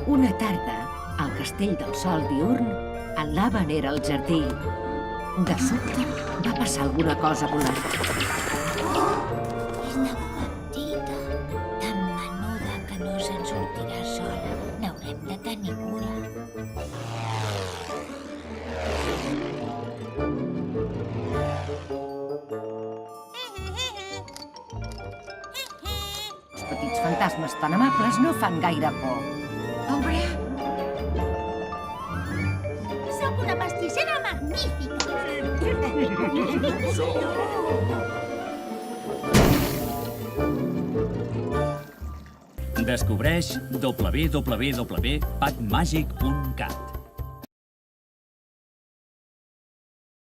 Una tarda, al castell del sol diürn, en l'Avan era al jardí. De sobte, va passar alguna cosa volant. És tan petita, tan menuda que no se'n sortirà sola. N'haurem de tenir cura. Els petits fantasmes tan amables no fan gaire por. Obre! Sóc una pastissera magnífica! Descobreix www.patmagic.cat